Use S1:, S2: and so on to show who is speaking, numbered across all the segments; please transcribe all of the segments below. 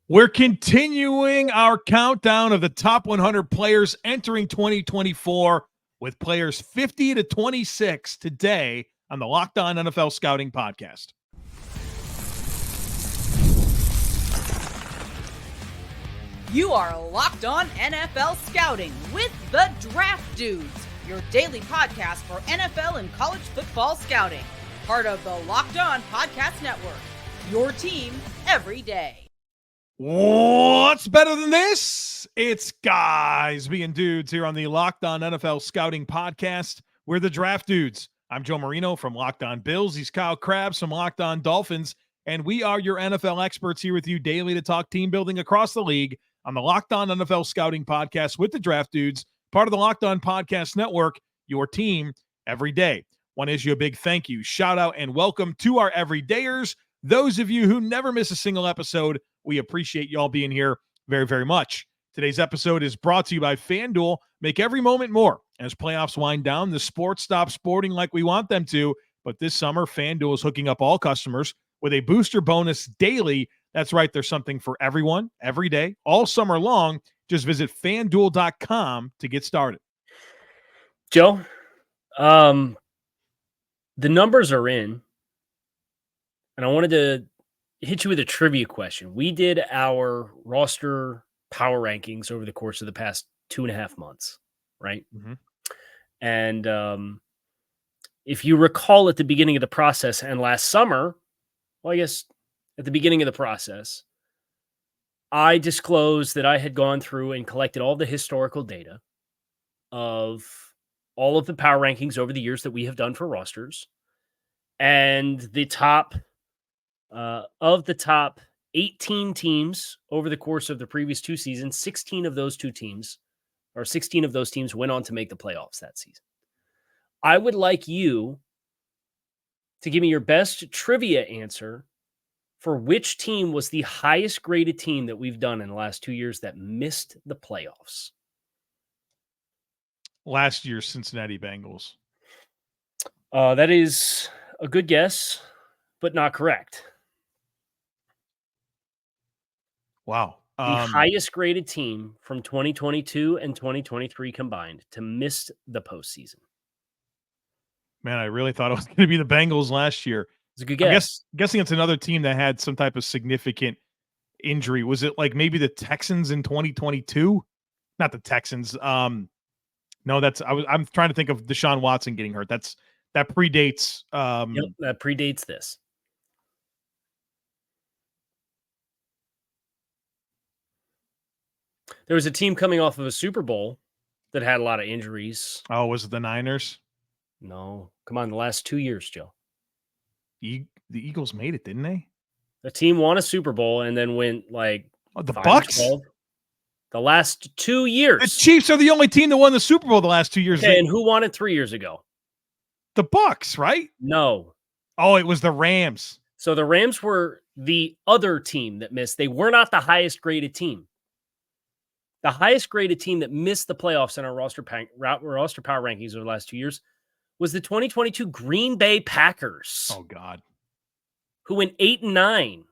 S1: We're continuing our countdown of the top 100 players entering 2024 with players 50 to 26 today on the Locked On NFL Scouting Podcast.
S2: You are Locked On NFL Scouting with the Draft Dudes, your daily podcast for NFL and college football scouting. Part of the Locked On Podcast Network, your team every day.
S1: What's better than this? It's guys being dudes here on the Locked On NFL Scouting Podcast. We're the Draft Dudes. I'm Joe Marino from Locked On Bills. He's Kyle Crabbs from Locked On Dolphins. And we are your NFL experts here with you daily to talk team building across the league on the Locked On NFL Scouting Podcast with the Draft Dudes, part of the Locked On Podcast Network, your team every day. Want to issue a big thank you, shout out, and welcome to our everydayers. Those of you who never miss a single episode, we appreciate y'all being here very, very much. Today's episode is brought to you by FanDuel. Make every moment more. As playoffs wind down, the sports stop sporting like we want them to. But this summer, FanDuel is hooking up all customers with a booster bonus daily. That's right. There's something for everyone, every day, all summer long. Just visit FanDuel.com to get started.
S3: Joe, the numbers are in. And I wanted to hit you with a trivia question. We did our roster power rankings over the course of the past 2.5 months, right? Mm-hmm. And if you recall at the beginning of the process and last summer, well, I guess at the beginning of the process, I disclosed that I had gone through and collected all the historical data of all of the power rankings over the years that we have done for rosters. And the top of the top 18 teams over the course of the previous two seasons, 16 of those teams went on to make the playoffs that season. I would like you to give me your best trivia answer for which team was the highest graded team that we've done in the last 2 years that missed the playoffs.
S1: Last year's Cincinnati Bengals.
S3: That is a good guess, but not correct.
S1: Wow.
S3: The highest graded team from 2022 and 2023 combined to miss the postseason.
S1: Man, I really thought it was going to be the Bengals last year.
S3: It's a good guess.
S1: Guessing it's another team that had some type of significant injury. Was it like maybe the Texans in 2022? Not the Texans. No, I'm trying to think of Deshaun Watson getting hurt. That predates.
S3: Yep, that predates this. There was a team coming off of a Super Bowl that had a lot of injuries.
S1: Oh, was it the Niners?
S3: No. Come on, the last 2 years, Joe.
S1: The Eagles made it, didn't they?
S3: The team won a Super Bowl and then went like
S1: the Bucks?
S3: The last 2 years.
S1: The Chiefs are the only team that won the Super Bowl the last 2 years.
S3: Okay, and who won it 3 years ago?
S1: The Bucks, right?
S3: No.
S1: Oh, it was the Rams.
S3: So the Rams were the other team that missed. They were not the highest graded team. The highest graded team that missed the playoffs in our roster power rankings over the last 2 years was the 2022 Green Bay Packers.
S1: Oh, God.
S3: Who went 8-9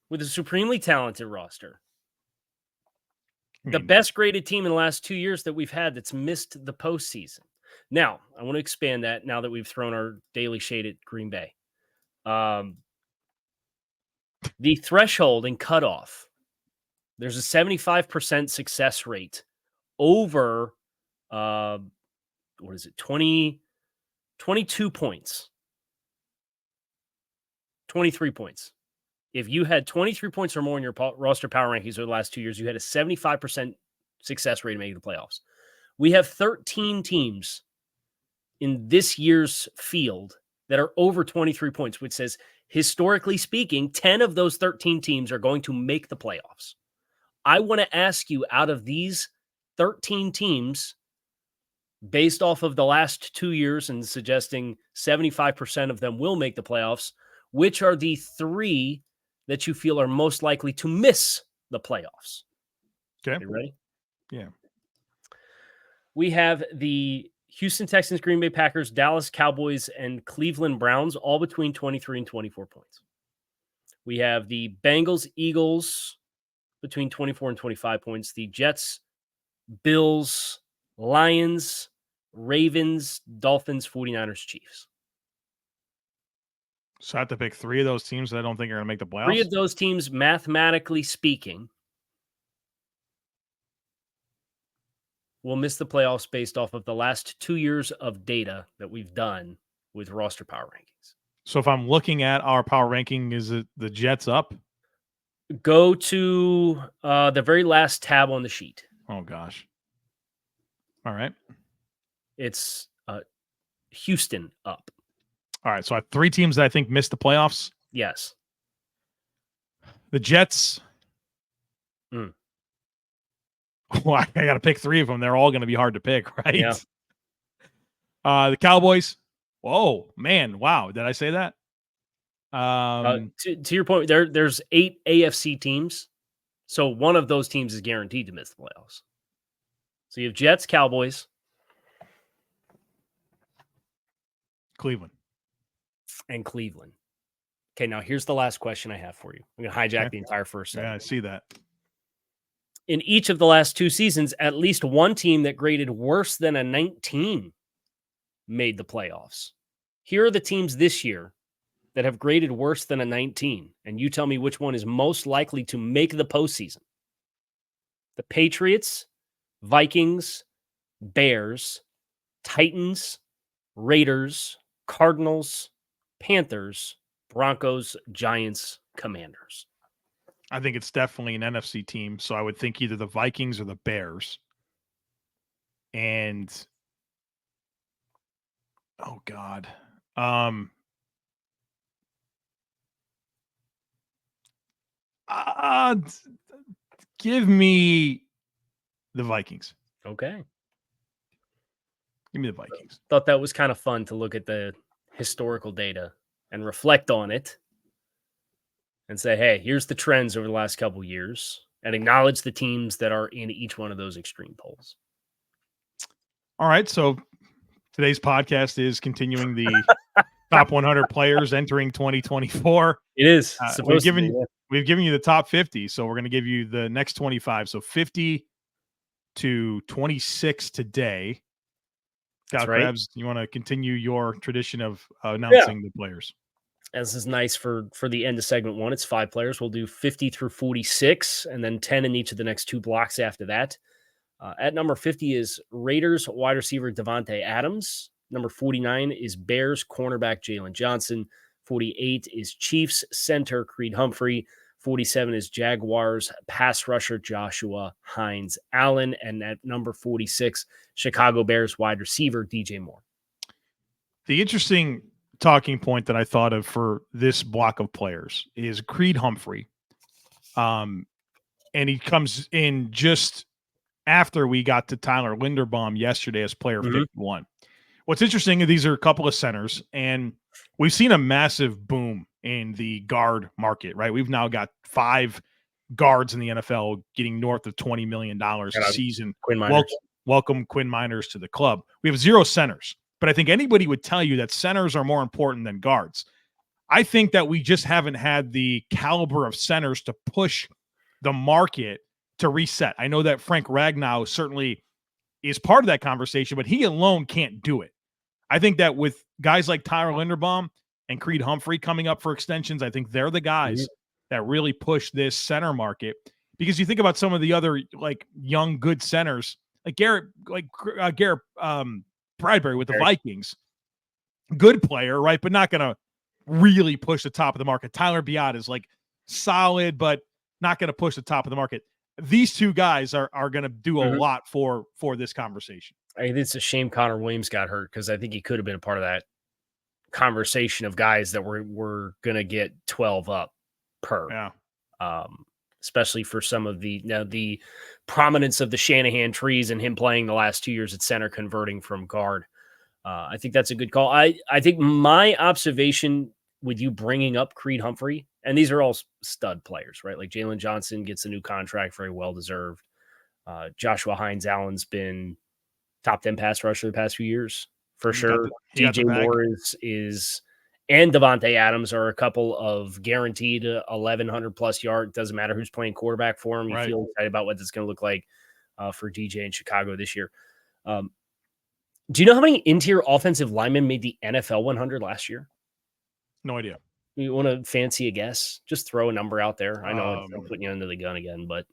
S3: with a supremely talented roster. The best graded team in the last 2 years that we've had that's missed the postseason. Now, I want to expand that now that we've thrown our daily shade at Green Bay. The threshold and cutoff, there's a 75% success rate over, 22 points. 23 points. If you had 23 points or more in your roster power rankings over the last 2 years, you had a 75% success rate to make the playoffs. We have 13 teams in this year's field that are over 23 points, which says, historically speaking, 10 of those 13 teams are going to make the playoffs. I want to ask you, out of these 13 teams, based off of the last 2 years and suggesting 75% of them will make the playoffs, which are the three that you feel are most likely to miss the playoffs?
S1: Okay.
S3: You ready?
S1: Yeah.
S3: We have the Houston Texans, Green Bay Packers, Dallas Cowboys, and Cleveland Browns, all between 23 and 24 points. We have the Bengals, Eagles between 24 and 25 points. The Jets, Bills, Lions, Ravens, Dolphins, 49ers, Chiefs.
S1: So I have to pick 3 of those teams that I don't think are going to make the playoffs.
S3: 3 of those teams, mathematically speaking, will miss the playoffs based off of the last 2 years of data that we've done with roster power rankings.
S1: So if I'm looking at our power ranking, is it the Jets up?
S3: Go to the very last tab on the sheet.
S1: Oh, gosh. All right.
S3: It's Houston up.
S1: All right. So I have 3 teams that I think missed the playoffs.
S3: Yes.
S1: The Jets. Well, I got to pick 3 of them. They're all going to be hard to pick, right?
S3: Yeah.
S1: The Cowboys. Whoa, man. Wow. Did I say that?
S3: To your point, there's 8 AFC teams. So one of those teams is guaranteed to miss the playoffs. So you have Jets, Cowboys.
S1: Cleveland.
S3: And Cleveland. Okay, now here's the last question I have for you. I'm going to hijack the entire first segment.
S1: Yeah, I see that.
S3: In each of the last 2 seasons, at least one team that graded worse than a 19 made the playoffs. Here are the teams this year that have graded worse than a 19, and you tell me which one is most likely to make the postseason. The Patriots, Vikings, Bears, Titans, Raiders, Cardinals, Panthers, Broncos, Giants, Commanders.
S1: I think it's definitely an NFC team, so I would think either the Vikings or the Bears. And oh God. Give me the Vikings.
S3: Okay.
S1: Give me the Vikings.
S3: Thought that was kind of fun to look at the historical data and reflect on it and say, hey, here's the trends over the last couple of years, and acknowledge the teams that are in each one of those extreme polls.
S1: All right. So today's podcast is continuing the top 100 players entering 2024.
S3: It is.
S1: We've given you the top 50. So we're going to give you the next 25. So 50 to 26 today. Kyle Crabbs, you want to continue your tradition of announcing the players?
S3: This is nice for the end of segment 1. It's 5 players. We'll do 50 through 46 and then 10 in each of the next 2 blocks after that. At number 50 is Raiders wide receiver Davante Adams. Number 49 is Bears cornerback Jaylon Johnson. 48 is Chiefs center Creed Humphrey. 47 is Jaguars pass rusher Joshua Hines Allen. And at number 46, Chicago Bears wide receiver DJ Moore.
S1: The interesting talking point that I thought of for this block of players is Creed Humphrey. And he comes in just after we got to Tyler Linderbaum yesterday as player 51. What's interesting is these are a couple of centers, and we've seen a massive boom in the guard market, right? We've now got 5 guards in the NFL getting north of $20 million a season. Welcome Quinn Miners to the club. We have 0 centers, but I think anybody would tell you that centers are more important than guards. I think that we just haven't had the caliber of centers to push the market to reset. I know that Frank Ragnow certainly is part of that conversation, but he alone can't do it. I think that with guys like Tyler Linderbaum and Creed Humphrey coming up for extensions, I think they're the guys that really push this center market. Because you think about some of the other like young good centers, like Garrett Bradbury with the Vikings, good player, right? But not going to really push the top of the market. Tyler Biadasz is like solid, but not going to push the top of the market. These 2 guys are going to do a lot for this conversation.
S3: I think it's a shame Connor Williams got hurt because I think he could have been a part of that conversation of guys that were going to get 12 up per.
S1: Yeah.
S3: Especially for some of the prominence of the Shanahan trees and him playing the last 2 years at center, converting from guard. I think that's a good call. I think my observation with you bringing up Creed Humphrey, and these are all stud players, right? Like Jaylon Johnson gets a new contract, very well-deserved. Joshua Hines Allen's been top 10 pass rusher the past few years, for sure. DJ Moore is and Davante Adams are a couple of guaranteed 1,100 plus yard. Doesn't matter who's playing quarterback for him. You
S1: Right.
S3: feel excited about what it's going to look like for DJ in Chicago this year. Do you know how many interior offensive linemen made the NFL 100 last year?
S1: No idea.
S3: You want to fancy a guess? Just throw a number out there. I know I'm putting you under the gun again, but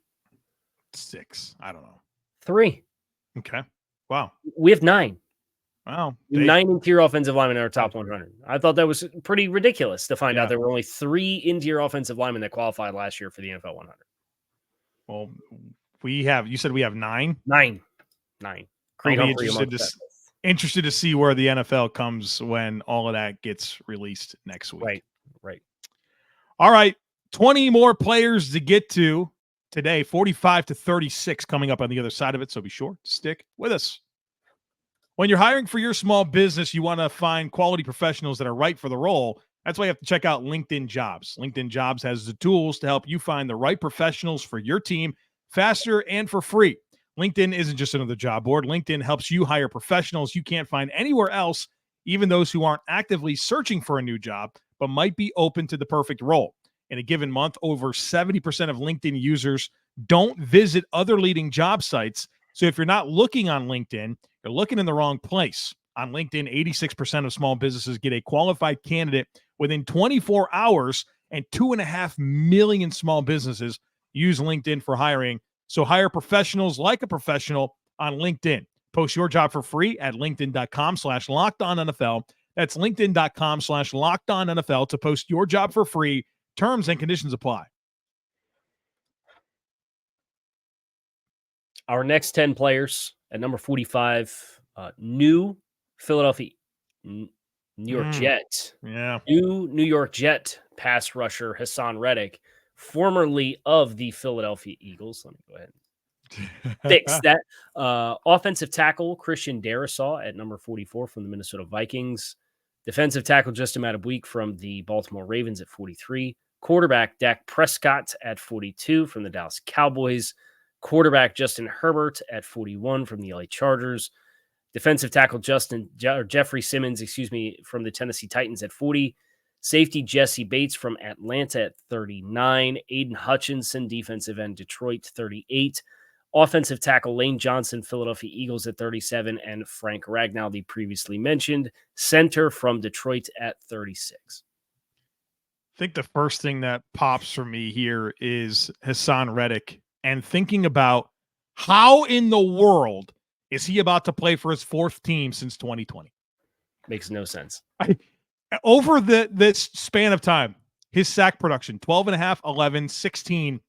S1: 6. I don't know.
S3: 3.
S1: Okay. Wow.
S3: We have 9.
S1: Wow.
S3: 9 interior offensive linemen in our top 100. I thought that was pretty ridiculous to find out there were only 3 interior offensive linemen that qualified last year for the NFL 100.
S1: Well, you said we have 9?
S3: 9. Creed
S1: I'll be
S3: Humphrey
S1: interested to see where the NFL comes when all of that gets released next week.
S3: Right.
S1: All right. 20 more players to get to today, 45 to 36 coming up on the other side of it. So be sure to stick with us. When you're hiring for your small business, you want to find quality professionals that are right for the role. That's why you have to check out LinkedIn Jobs. LinkedIn Jobs has the tools to help you find the right professionals for your team faster and for free. LinkedIn isn't just another job board. LinkedIn helps you hire professionals you can't find anywhere else, even those who aren't actively searching for a new job, but might be open to the perfect role. In a given month, over 70% of LinkedIn users don't visit other leading job sites. So if you're not looking on LinkedIn, you're looking in the wrong place. On LinkedIn, 86% of small businesses get a qualified candidate within 24 hours, and 2.5 million small businesses use LinkedIn for hiring. So hire professionals like a professional on LinkedIn. Post your job for free at linkedin.com/LockedOnNFL. That's linkedin.com/LockedOnNFL to post your job for free. Terms and conditions apply.
S3: Our next 10 players at number 45, new Philadelphia, New York Jet.
S1: Yeah.
S3: New New York Jet pass rusher Hassan Reddick, formerly of the Philadelphia Eagles. Let me go ahead and fix that. Offensive tackle Christian Darrisaw at number 44 from the Minnesota Vikings. Defensive tackle Justin Madabuike from the Baltimore Ravens at 43. Quarterback Dak Prescott at 42 from the Dallas Cowboys. Quarterback Justin Herbert at 41 from the LA Chargers. Defensive tackle Jeffrey Simmons, from the Tennessee Titans at 40. Safety Jesse Bates from Atlanta at 39. Aiden Hutchinson, defensive end Detroit, 38. Offensive tackle Lane Johnson, Philadelphia Eagles at 37. And Frank Ragnow, the previously mentioned center from Detroit at 36.
S1: I think the first thing that pops for me here is Hassan Reddick and thinking about how in the world is he about to play for his 4th team since 2020?
S3: Makes no sense.
S1: Over this span of time, his sack production, 12.5, 11, 16,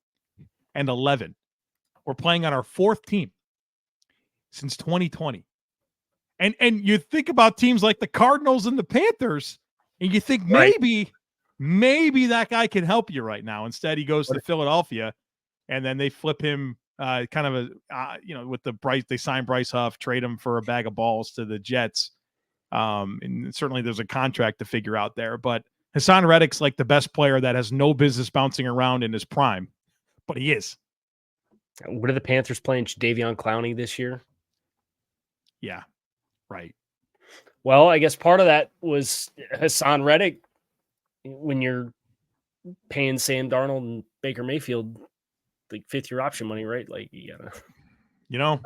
S1: and 11. We're playing on our 4th team since 2020. And you think about teams like the Cardinals and the Panthers, and you think maybe that guy can help you right now. Instead, he goes to Philadelphia, and then they flip him with they sign Bryce Huff, trade him for a bag of balls to the Jets. And certainly there's a contract to figure out there, but Hassan Reddick's like the best player that has no business bouncing around in his prime, but he is.
S3: What are the Panthers playing Jadeveon Clowney this year?
S1: Yeah, right.
S3: Well, I guess part of that was Hassan Reddick. When you're paying Sam Darnold and Baker Mayfield like 5th-year option money, right? Like you gotta,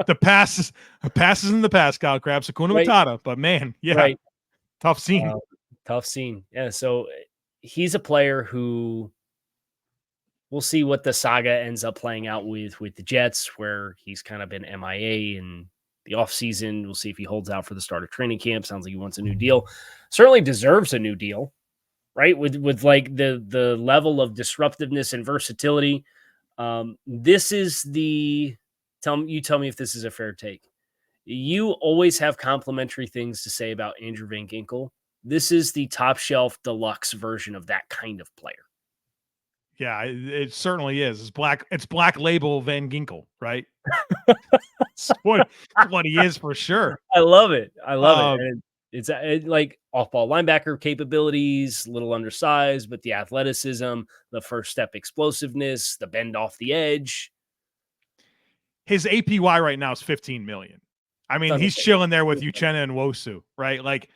S1: the passes in the past, Kyle Crabbs, Hakuna Matata. But man, tough scene.
S3: Yeah, so he's a player who we'll see what the saga ends up playing out with the Jets, where he's kind of been MIA in the offseason. We'll see if he holds out for the start of training camp. Sounds like he wants a new deal. Certainly deserves a new deal, right? With like the level of disruptiveness and versatility. This is tell me if this is a fair take. You always have complimentary things to say about Andrew Van Ginkel. This is the top shelf deluxe version of that kind of player.
S1: Yeah, it certainly is. It's black label Van Ginkel, right? It's what he is for sure.
S3: I love it. And it's like off-ball linebacker capabilities, a little undersized, but the athleticism, the first step explosiveness, the bend off the edge.
S1: His APY right now is $15 million. I mean, he's chilling there with Uchenna and Wosu, right? Like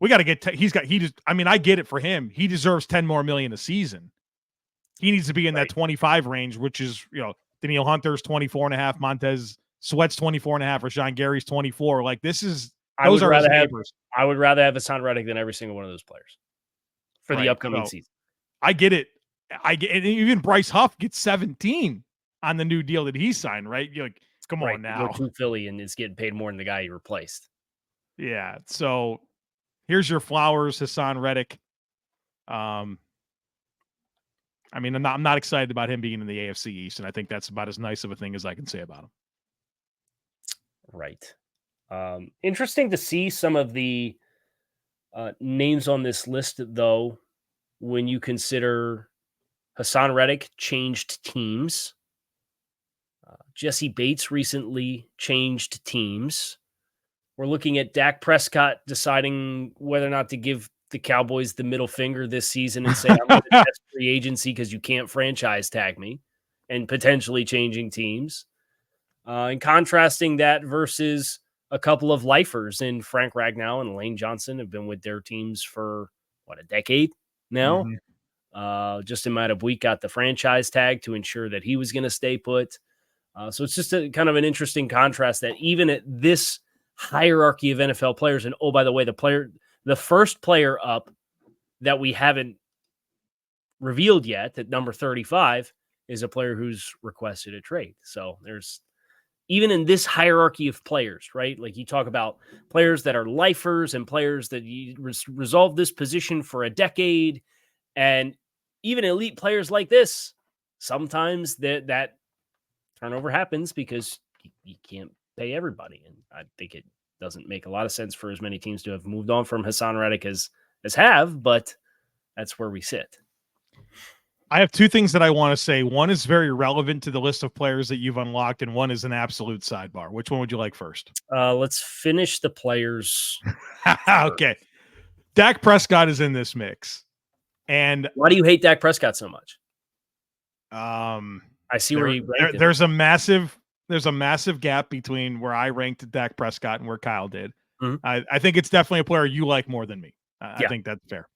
S1: We got to get. I get it for him. He deserves 10 more million a season. He needs to be in that 25 range, which is, Danielle Hunter's 24.5, Montez Sweat's 24.5, Rashawn Gary's 24. Like, those are his neighbors.
S3: I would rather have Hassan Reddick than every single one of those players for the upcoming season.
S1: I get it. And even Bryce Huff gets 17 on the new deal that he signed, right? You're like, come on now.
S3: Go to Philly and is getting paid more than the guy he replaced.
S1: Yeah. So here's your flowers, Hassan Reddick. I'm not excited about him being in the AFC East, and I think that's about as nice of a thing as I can say about him.
S3: Right. Interesting to see some of the names on this list, though, when you consider Hassan Reddick changed teams. Jesse Bates recently changed teams. We're looking at Dak Prescott deciding whether or not to give the Cowboys the middle finger this season and say, I'm going to test free agency because you can't franchise tag me, and potentially changing teams. And contrasting that versus a couple of lifers in Frank Ragnow and Lane Johnson have been with their teams for, a decade now. Mm-hmm. Justin Madabuike got the franchise tag to ensure that he was going to stay put. So it's just a kind of an interesting contrast that even at this hierarchy of NFL players, and oh, by the way, the first player up that we haven't revealed yet at number 35 is a player who's requested a trade. So there's, even in this hierarchy of players, right? Like you talk about players that are lifers and players that you resolve this position for a decade, and even elite players like this, sometimes that turnover happens because you can't pay everybody. And I think it doesn't make a lot of sense for as many teams to have moved on from Hassan Reddick as have, but that's where we sit.
S1: I have two things that I want to say. One is very relevant to the list of players that you've unlocked, and one is an absolute sidebar. Which one would you like first?
S3: Let's finish the players.
S1: Okay. Dak Prescott is in this mix. And
S3: why do you hate Dak Prescott so much?
S1: I
S3: see where you ranked him.
S1: There's a massive gap between where I ranked Dak Prescott and where Kyle did. Mm-hmm. I think it's definitely a player you like more than me. I think that's fair.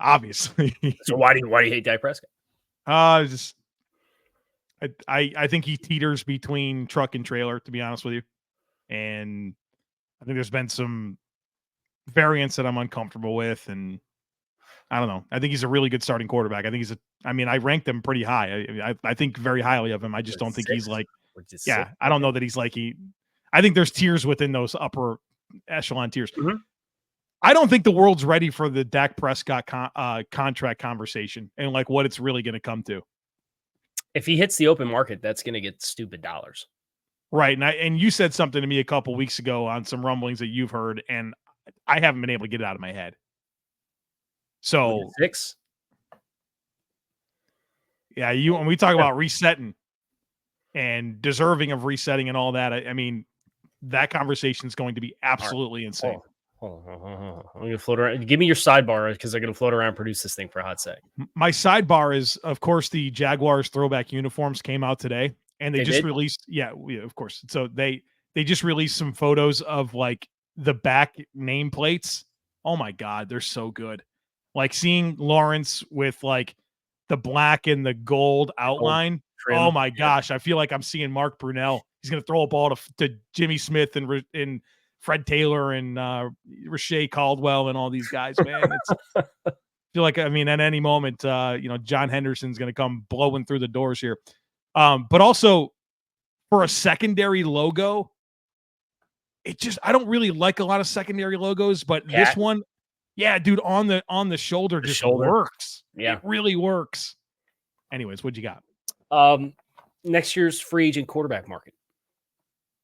S1: Obviously.
S3: So why do you hate Dak Prescott?
S1: I think he teeters between truck and trailer, to be honest with you. And I think there's been some variants that I'm uncomfortable with, and I don't know. I think he's a really good starting quarterback. I think I ranked him pretty high. I think very highly of him. I just don't think he's like, I don't know that he's like I think there's tiers within those upper echelon tiers. Mm-hmm. I don't think the world's ready for the Dak Prescott contract conversation and like what it's really going to come to.
S3: If he hits the open market, that's going to get stupid dollars.
S1: Right. And you said something to me a couple weeks ago on some rumblings that you've heard, and I haven't been able to get it out of my head. So
S3: 6.
S1: Yeah. When we talk about resetting and deserving of resetting and all that, I mean, that conversation is going to be absolutely insane.
S3: Hold on. I'm going to float around. Give me your sidebar because I'm going to float around and produce this thing for a hot sec.
S1: My sidebar is, of course, the Jaguars throwback uniforms came out today, and they just released. Yeah, of course. So they just released some photos of like the back nameplates. Oh my God, they're so good. Like seeing Lawrence with like the black and the gold outline. Oh my gosh, I feel like I'm seeing Mark Brunell. He's going to throw a ball to Jimmy Smith and Fred Taylor and Rashae Caldwell and all these guys, man. I feel like, at any moment, John Henderson's going to come blowing through the doors here. But also for a secondary logo, I don't really like a lot of secondary logos, but this one, yeah, dude, on the shoulder works.
S3: Yeah,
S1: it really works. Anyways, what'd you got?
S3: Next year's free agent quarterback market.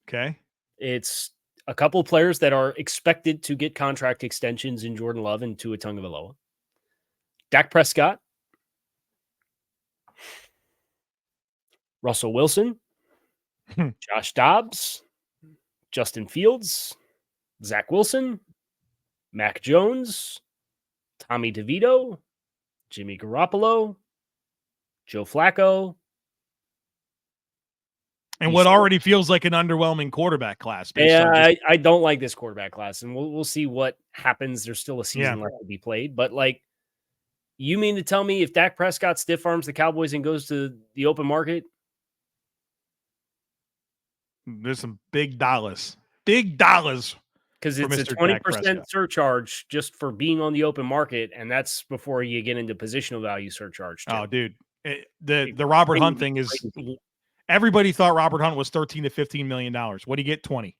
S1: Okay.
S3: It's a couple of players that are expected to get contract extensions in Jordan Love and Tua Tagovailoa. Dak Prescott, Russell Wilson, Josh Dobbs, Justin Fields, Zach Wilson, Mac Jones, Tommy DeVito, Jimmy Garoppolo, Joe Flacco,
S1: And what already feels like an underwhelming quarterback class.
S3: I don't like this quarterback class, and we'll see what happens. There's still a season left to be played, but like, you mean to tell me if Dak Prescott stiff arms the Cowboys and goes to the open market?
S1: There's some big dollars. Because
S3: it's a 20% surcharge just for being on the open market, and that's before you get into positional value surcharge, too.
S1: Oh, dude. The Robert Hunt thing is crazy. Everybody thought Robert Hunt was $13 to $15 million. What do you get? 20.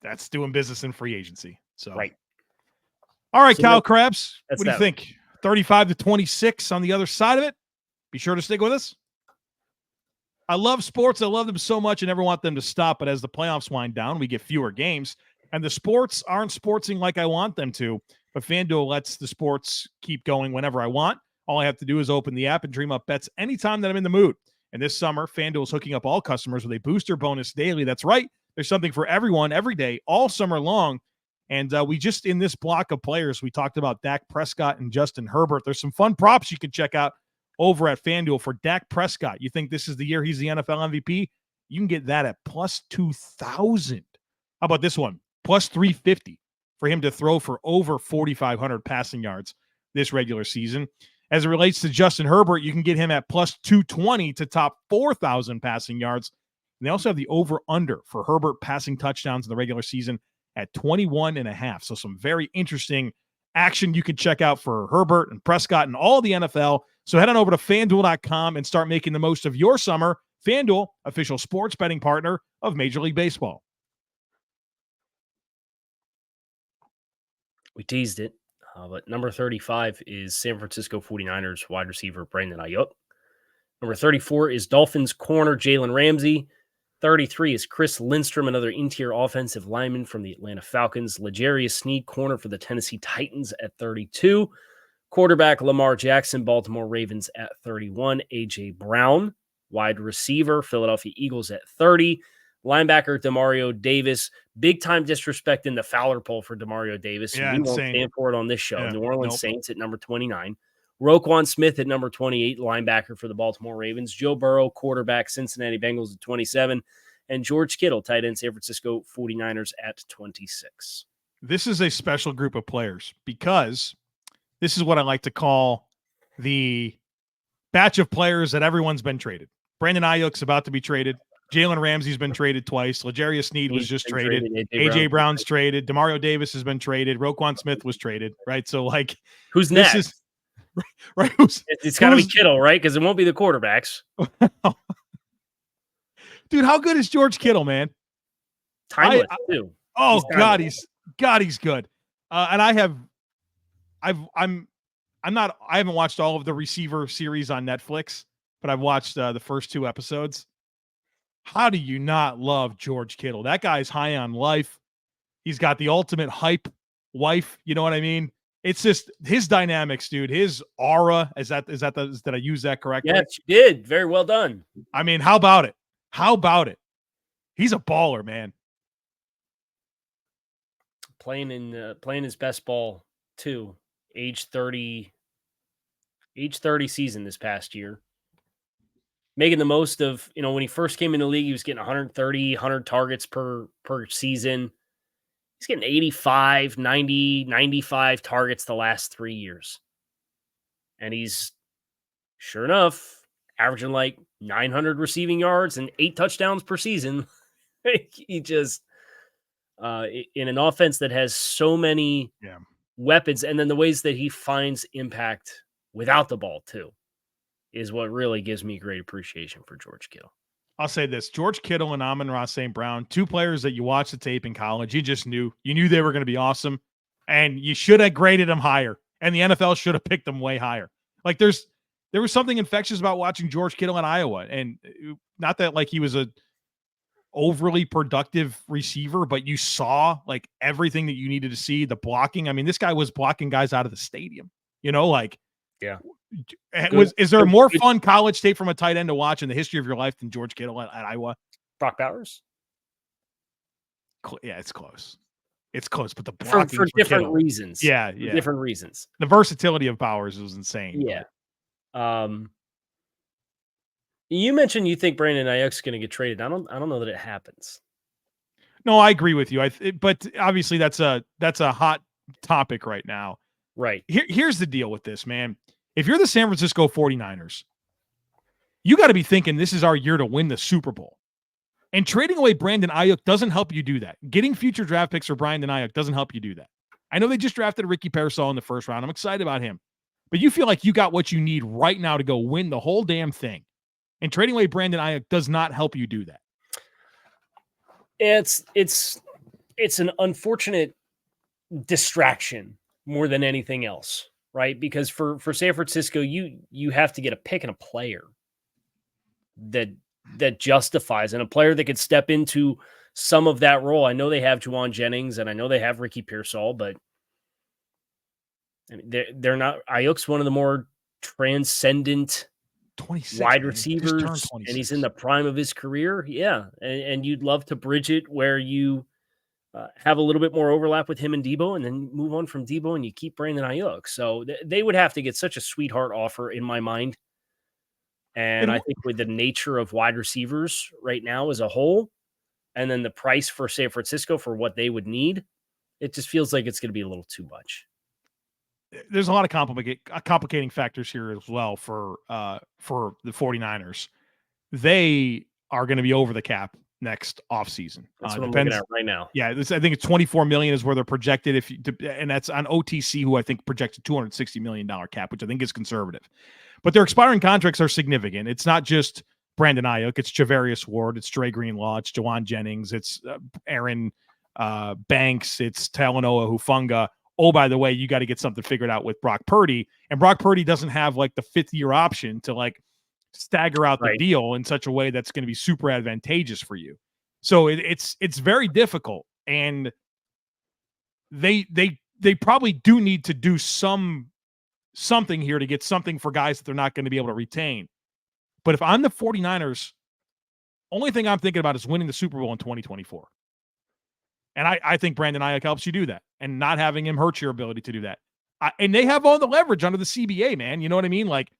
S1: That's doing business in free agency. So
S3: right.
S1: All right, Kyle Crabbs. What do you think? 35 to 26 on the other side of it. Be sure to stick with us. I love sports. I love them so much and never want them to stop. But as the playoffs wind down, we get fewer games. And the sports aren't sportsing like I want them to. But FanDuel lets the sports keep going whenever I want. All I have to do is open the app and dream up bets anytime that I'm in the mood. And this summer, FanDuel is hooking up all customers with a booster bonus daily. That's right. There's something for everyone every day, all summer long. And we just, in this block of players, we talked about Dak Prescott and Justin Herbert. There's some fun props you can check out over at FanDuel for Dak Prescott. You think this is the year he's the NFL MVP? You can get that at plus 2,000. How about this one? Plus 350 for him to throw for over 4,500 passing yards this regular season. As it relates to Justin Herbert, you can get him at plus 220 to top 4,000 passing yards. And they also have the over-under for Herbert passing touchdowns in the regular season at 21.5. So some very interesting action you can check out for Herbert and Prescott and all the NFL. So head on over to FanDuel.com and start making the most of your summer. FanDuel, official sports betting partner of Major League Baseball.
S3: We teased it. But number 35 is San Francisco 49ers wide receiver Brandon Aiyuk. Number 34 is Dolphins corner Jalen Ramsey. 33 is Chris Lindstrom, another interior offensive lineman from the Atlanta Falcons. L'Jarius Sneed, corner for the Tennessee Titans at 32. Quarterback Lamar Jackson, Baltimore Ravens at 31. A.J. Brown, wide receiver, Philadelphia Eagles at 30. Linebacker Demario Davis, big-time disrespect in the Fowler poll for Demario Davis.
S1: Yeah,
S3: we won't stand for it on this show. New Orleans Saints at number 29. Roquan Smith at number 28, linebacker for the Baltimore Ravens. Joe Burrow, quarterback, Cincinnati Bengals at 27. And George Kittle, tight end, San Francisco 49ers at 26.
S1: This is a special group of players because this is what I like to call the batch of players that everyone's been traded. Brandon Aiyuk's about to be traded. Jalen Ramsey's been traded twice. L'Jarius Sneed was just traded. A.J. Brown's traded. Demario Davis has been traded. Roquan Smith was traded, right? So, like,
S3: who's next?
S1: Right?
S3: It's got to be Kittle, right? Because it won't be the quarterbacks.
S1: Dude, how good is George Kittle, man?
S3: Timeless, too.
S1: Oh, he's good. And I haven't watched all of the receiver series on Netflix, but I've watched the first 2 episodes. How do you not love George Kittle? That guy's high on life. He's got the ultimate hype wife. You know what I mean? It's just his dynamics, dude. His aura. Did I use that correctly?
S3: Yes, you did. Very well done.
S1: I mean, how about it? He's a baller, man.
S3: Playing his best ball too. Age 30 season this past year. Making the most of, when he first came in the league, he was getting 100 targets per season. He's getting 85, 90, 95 targets the last 3 years. And he's, sure enough, averaging like 900 receiving yards and 8 touchdowns per season. He just, in an offense that has so many weapons, and then the ways that he finds impact without the ball too, is what really gives me great appreciation for George Kittle.
S1: I'll say this: George Kittle and Amon-Ra St. Brown, 2 players that you watched the tape in college. You just knew they were going to be awesome, and you should have graded them higher, and the NFL should have picked them way higher. Like there was something infectious about watching George Kittle in Iowa, and not that like he was a overly productive receiver, but you saw like everything that you needed to see. The blocking. I mean, this guy was blocking guys out of the stadium.
S3: Yeah.
S1: Is there a more fun college tape from a tight end to watch in the history of your life than George Kittle at Iowa?
S3: Brock Bowers?
S1: Yeah, it's close. It's close, but the blocking
S3: for different
S1: Kittle.
S3: reasons.
S1: Yeah.
S3: Different reasons.
S1: The versatility of Bowers was insane.
S3: Yeah. You mentioned you think Brandon Aiyuk's going to get traded. I don't know that it happens.
S1: No, I agree with you. But obviously that's a hot topic right now.
S3: Right.
S1: Here's the deal with this, man. If you're the San Francisco 49ers, you got to be thinking this is our year to win the Super Bowl. And trading away Brandon Aiyuk doesn't help you do that. Getting future draft picks for Brandon Aiyuk doesn't help you do that. I know they just drafted Ricky Pearsall in the first round. I'm excited about him. But you feel like you got what you need right now to go win the whole damn thing. And trading away Brandon Aiyuk does not help you do that.
S3: It's an unfortunate distraction more than anything else, right? Because for San Francisco, you have to get a pick and a player that justifies, and a player that could step into some of that role. I know they have Juwan Jennings and I know they have Ricky Pearsall, but they're not. Ayuk's one of the more transcendent
S1: 26,
S3: wide
S1: man.
S3: receivers, and he's in the prime of his career. Yeah. And you'd love to bridge it where you have a little bit more overlap with him and Debo, and then move on from Debo and you keep Brandon Aiyuk. So they would have to get such a sweetheart offer in my mind. And I think with the nature of wide receivers right now as a whole, and then the price for San Francisco for what they would need, it just feels like it's going to be a little too much.
S1: There's a lot of complicating factors here as well for the 49ers. They are going to be over the cap next offseason.
S3: That's what I'm looking at right now.
S1: Yeah, I think it's $24 million is where they're projected. And that's on OTC, who I think projected $260 million cap, which I think is conservative. But their expiring contracts are significant. It's not just Brandon Aiyuk. It's Javarius Ward. It's Dre Greenlaw. It's Juwan Jennings. It's Aaron Banks. It's Talanoa Hufanga. Oh, by the way, you got to get something figured out with Brock Purdy. And Brock Purdy doesn't have like the fifth-year option to like stagger out the deal in such a way that's going to be super advantageous for you. So it's very difficult. And they probably do need to do something here to get something for guys that they're not going to be able to retain. But if I'm the 49ers, only thing I'm thinking about is winning the Super Bowl in 2024. And I think Brandon Aiyuk helps you do that, and not having him hurt your ability to do that. And they have all the leverage under the CBA, man. You know what I mean? Like,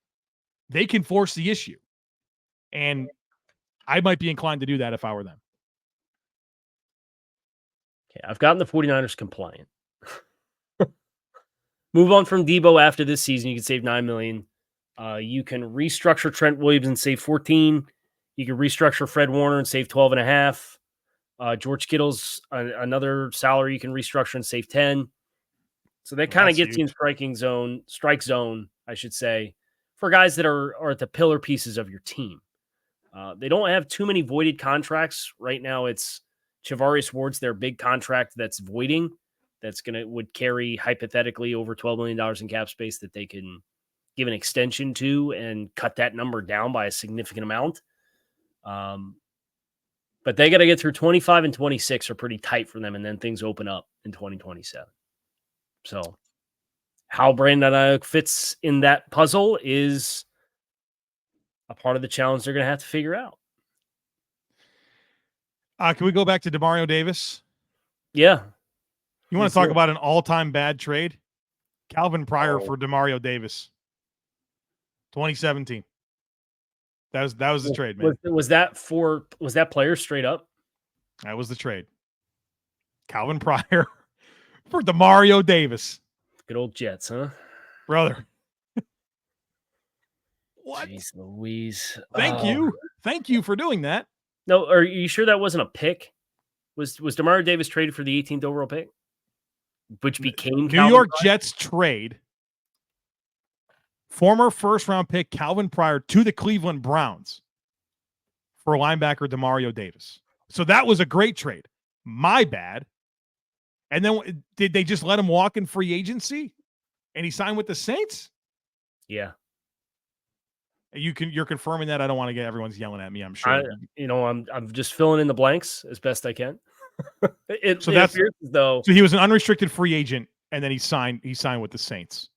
S1: they can force the issue. And I might be inclined to do that if I were them.
S3: Okay, I've gotten the 49ers compliant. Move on from Debo after this season. You can save $9 million. You can restructure Trent Williams and save 14. You can restructure Fred Warner and save 12.5. George Kittle's another salary you can restructure and save 10. So that kind of gets you in strike zone, I should say, for guys that are at the pillar pieces of your team. They don't have too many voided contracts right now. It's Javarius Ward's their big contract that's voiding. That's would carry hypothetically over $12 million in cap space that they can give an extension to and cut that number down by a significant amount. But they got to get through 25 and 26 are pretty tight for them, and then things open up in 2027. So how Brandon Aiyuk fits in that puzzle is a part of the challenge they're going to have to figure out.
S1: Can we go back to Demario Davis?
S3: Yeah.
S1: You want to talk about an all-time bad trade? Calvin Pryor for Demario Davis. 2017. That was the trade, man.
S3: Was that player straight up?
S1: That was the trade. Calvin Pryor for Demario Davis.
S3: Good old Jets, huh?
S1: Brother. What?
S3: Jeez Louise.
S1: Thank you. Thank you for doing that.
S3: No, are you sure that wasn't a pick? Was Demario Davis traded for the 18th overall pick? Which became
S1: New York Jets trade former first-round pick Calvin Pryor to the Cleveland Browns for linebacker Demario Davis. So that was a great trade. My bad. And then did they just let him walk in free agency and he signed with the Saints?
S3: Yeah.
S1: You're confirming that. I don't want to get everyone's yelling at me, I'm sure.
S3: I'm just filling in the blanks as best I can.
S1: So he was an unrestricted free agent and then he signed with the Saints.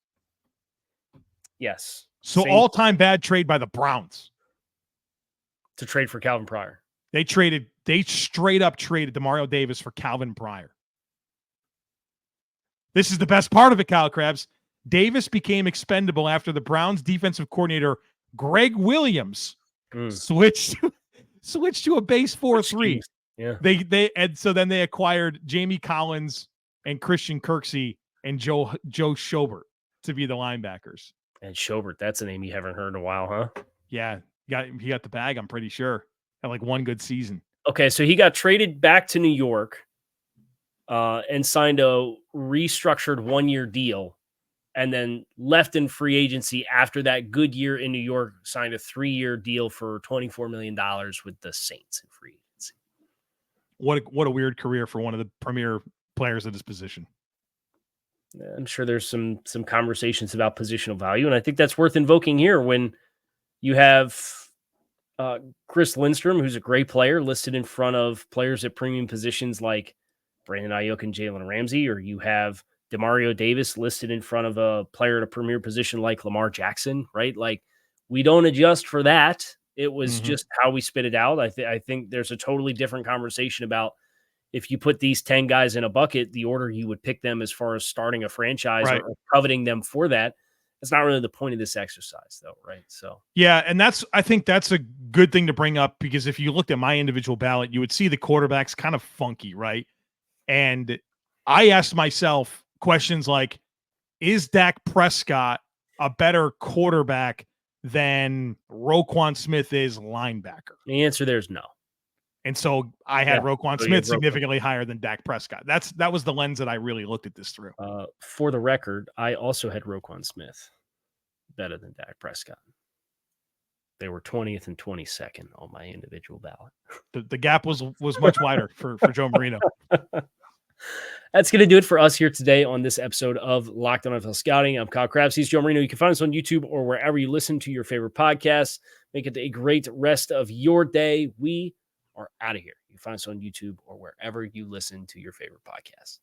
S3: Yes.
S1: So all-time bad trade by the Browns.
S3: To trade for Calvin Pryor.
S1: They straight up traded Demario Davis for Calvin Pryor. This is the best part of it, Kyle Crabbs. Davis became expendable after the Browns defensive coordinator Greg Williams switched to a base 4-3.
S3: Yeah.
S1: And so then they acquired Jamie Collins and Christian Kirksey and Joe Schobert to be the linebackers.
S3: And Schobert, that's a name you haven't heard in a while, huh?
S1: Yeah, he got the bag, I'm pretty sure. Had like one good season.
S3: Okay, so he got traded back to New York and signed a restructured 1-year deal, and then left in free agency after that good year in New York, signed a 3-year deal for $24 million with the Saints in free agency.
S1: What a weird career for one of the premier players at his position.
S3: I'm sure there's some conversations about positional value, and I think that's worth invoking here when you have Chris Lindstrom, who's a great player, listed in front of players at premium positions like Brandon Aiyuk and Jalen Ramsey, or you have Demario Davis listed in front of a player at a premier position like Lamar Jackson, right? Like, we don't adjust for that. It was just how we spit it out. I think there's a totally different conversation about if you put these 10 guys in a bucket, the order you would pick them as far as starting a franchise or coveting them for that. That's not really the point of this exercise, though, right? So
S1: yeah, and I think that's a good thing to bring up, because if you looked at my individual ballot, you would see the quarterbacks kind of funky, right? And I asked myself questions like, is Dak Prescott a better quarterback than Roquan Smith is linebacker?
S3: The answer there is no.
S1: And so I had Roquan Smith significantly higher than Dak Prescott. That was the lens that I really looked at this through.
S3: For the record, I also had Roquan Smith better than Dak Prescott. They were 20th and 22nd on my individual ballot.
S1: The gap was much wider for Joe Marino.
S3: That's going to do it for us here today on this episode of Locked On NFL Scouting. I'm Kyle Crabbs. He's Joe Marino. You can find us on YouTube or wherever you listen to your favorite podcasts. Make it a great rest of your day. We are out of here. You can find us on YouTube or wherever you listen to your favorite podcasts.